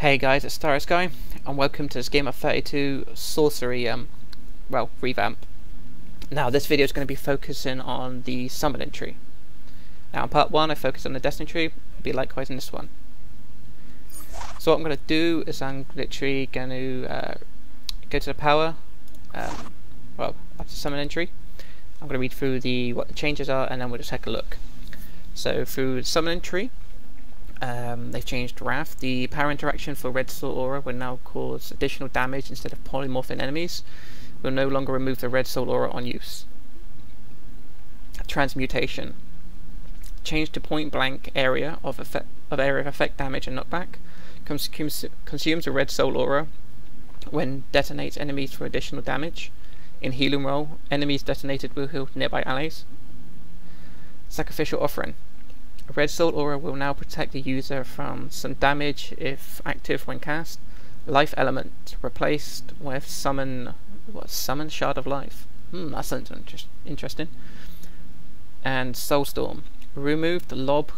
Hey guys, it's StarrySky, and welcome to this game of 32 Sorcery Revamp. Now this video is going to be focusing on the summoning tree. Now in part 1 I focused on the destiny tree, it'll be likewise in this one. So what I'm going to do is I'm literally going to go to the power, after summoning tree. I'm going to read through what the changes are, and then we'll just take a look. So through the summoning tree, they've changed Wrath. The power interaction for Red Soul Aura will now cause additional damage instead of polymorphing enemies. Will no longer remove the Red Soul Aura on use. Transmutation. Change to point blank area of effect damage and knockback. Consumes a Red Soul Aura when detonates enemies for additional damage. In healing roll, enemies detonated will heal nearby allies. Sacrificial Offering. A Red Soul Aura will now protect the user from some damage if active when cast. Life Element replaced with Summon Shard of Life. That sounds interesting. And Soulstorm. Remove the lob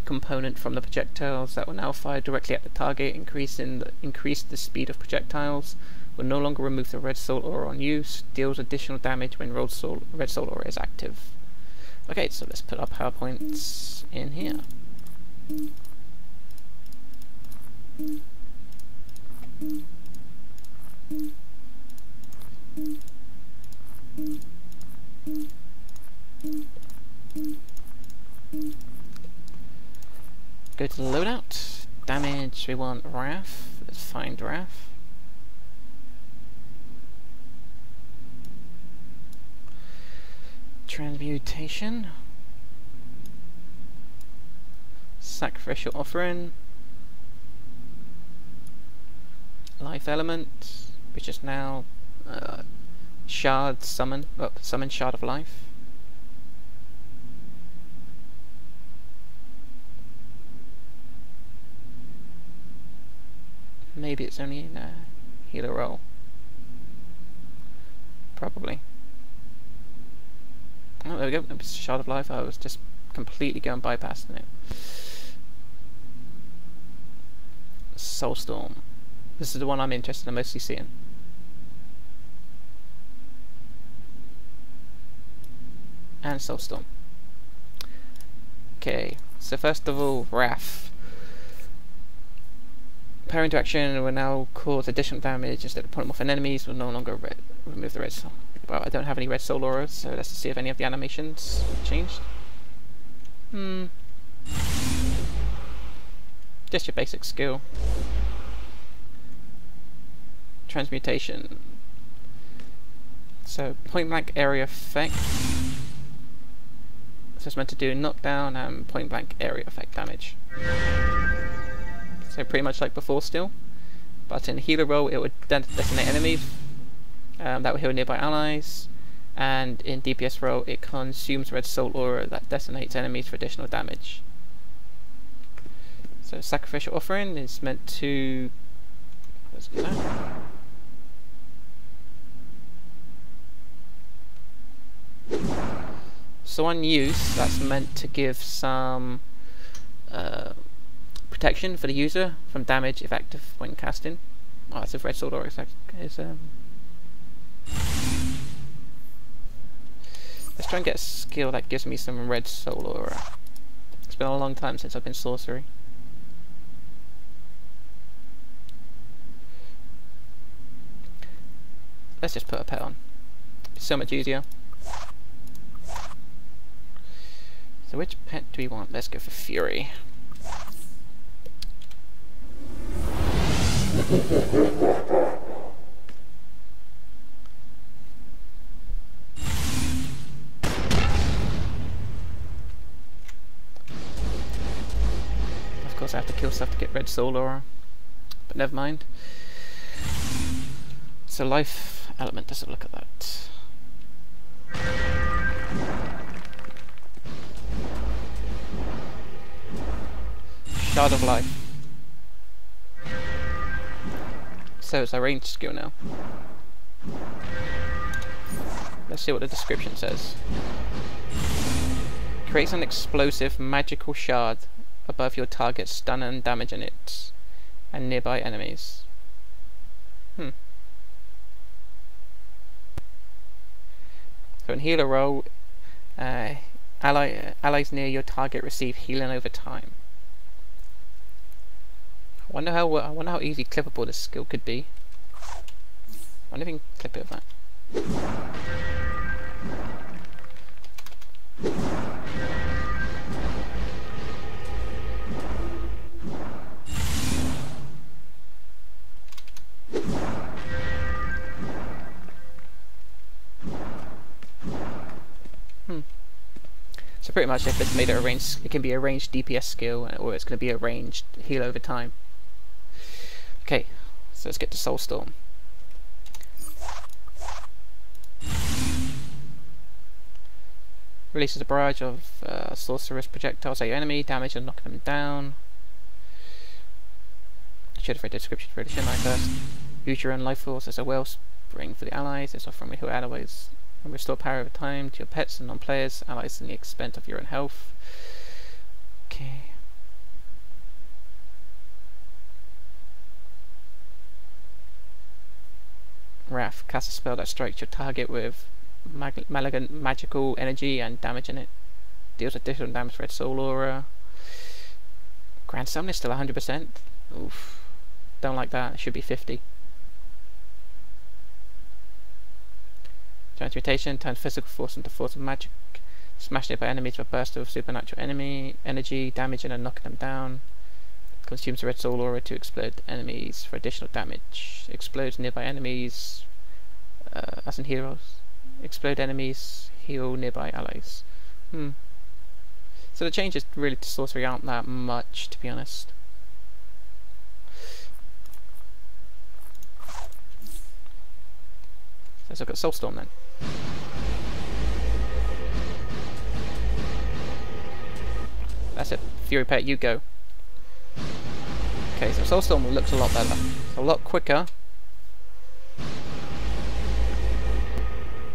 component from the projectiles that will now fire directly at the target, increase the speed of projectiles. Will no longer remove the Red Soul Aura on use. Deals additional damage when Red Soul Aura is active. Okay, so let's put our PowerPoints in here. Go to the loadout. Damage, we want Wrath. Let's find Wrath. Transmutation. Sacrificial Offering. Life Element, which is now Summon Shard of Life. Maybe it's only in a healer roll. Probably. Oh, there we go. It's Shard of Life. I was just completely going bypassing it. Soulstorm. This is the one I'm interested in mostly seeing. And Soulstorm. Okay, so first of all, Wrath. Power interaction will now cause additional damage instead of polymorph enemies. Will no longer remove the Red Soul. Well, I don't have any Red Soul Auras, so let's see if any of the animations changed. Just your basic skill. Transmutation. So point blank area effect. So it's meant to do knockdown and point blank area effect damage. So pretty much like before still. But in healer roll it would detonate enemies. That will heal nearby allies. And in DPS roll it consumes Red Soul Aura that detonates enemies for additional damage. So Sacrificial Offering is meant to... let's get that. So on use, that's meant to give some protection for the user from damage if active when casting. Oh, that's if Red Soul Aura is let's try and get a skill that gives me some Red Soul Aura. It's been a long time since I've been sorcery. Let's just put a pet on. It's so much easier. So which pet do we want? Let's go for Fury. Of course I have to kill stuff to get Red Soul Aura, but never mind. So Life Element, let's look at that. Shard of Life. So it's a ranged skill now. Let's see what the description says. Creates an explosive magical shard above your target's stun and damaging it. and nearby enemies. So in healer role, allies near your target receive healing over time. I wonder how easy clippable this skill could be. I wonder if you can clip it with that. So pretty much if it's made a ranged, it can be a ranged DPS skill, or it's going to be a ranged heal over time. Okay, so let's get to Soulstorm. Releases a barrage of sorcerous projectiles at your enemy, damage and knocking them down. Should have read the description for it, shouldn't I first? Use your own life force as a wellspring for the allies. It's offering heal allies and restore power over time to your pets and non-players, allies in the expense of your own health. Okay. Wrath. Cast a spell that strikes your target with malignant magical energy and damage in it. Deals additional damage to Red Soul Aura. Grand Summon is still 100%. Oof. Don't like that. It should be 50. Transmutation turns physical force into force of magic. Smashing it by enemies with a burst of supernatural enemy energy, damaging and knocking them down. Consumes the Red Soul Aura to explode enemies for additional damage. Explodes nearby enemies, as in heroes. Explode enemies, heal nearby allies. So the changes really to sorcery aren't that much, to be honest. Let's look at Soulstorm then. That's it. Fury Pet, you go. Okay, so Soulstorm looks a lot better. It's a lot quicker.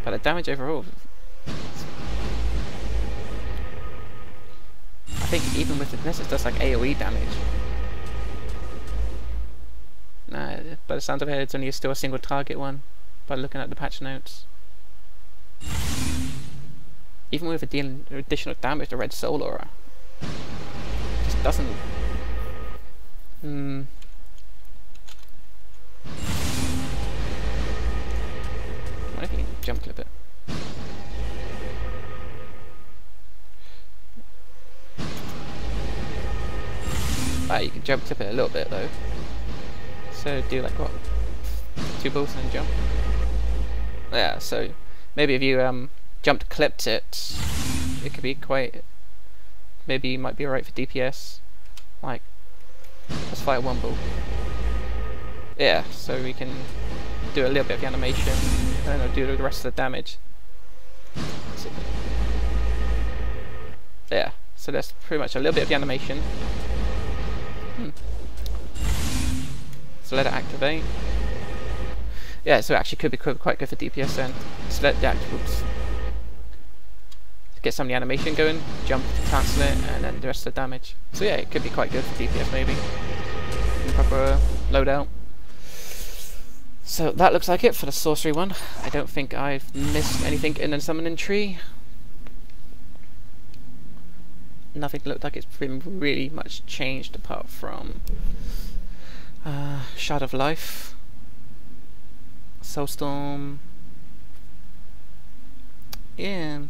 But the damage overall, I think even with this it does like AoE damage. Nah, by the sound of it, it's only still a single target one, by looking at the patch notes. Even with dealing additional damage to Red Soul Aura, it just doesn't... What if you can jump clip it? You can jump clip it a little bit though. So do like what? 2 balls and then jump? Yeah, so maybe if you jumped clipped it, it could be quite... Maybe it might be alright for DPS. Like, let's fire 1 ball. Yeah, so we can do a little bit of the animation and then do the rest of the damage. So, yeah, so that's pretty much a little bit of the animation. So let it activate. Yeah, so it actually could be quite good for DPS then. So let the get some of the animation going, jump to cancel it, and then the rest of the damage. So yeah, it could be quite good for DPS maybe. In the proper loadout. So that looks like it for the sorcery one. I don't think I've missed anything in the summoning tree. Nothing looked like it's been really much changed apart from Shard of Life, Soulstorm. Yeah,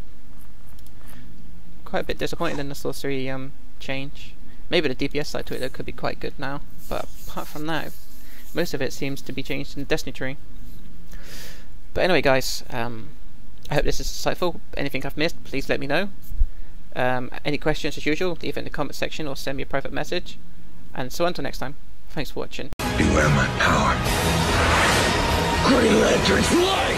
quite a bit disappointed in the sorcery change. Maybe the DPS side to it could be quite good now, but apart from that, most of it seems to be changed in the Destiny tree. But anyway guys, I hope this is insightful. Anything I've missed, please let me know. Any questions as usual, leave it in the comment section or send me a private message. And so until next time, thanks for watching. Beware my power. Green Lantern's light!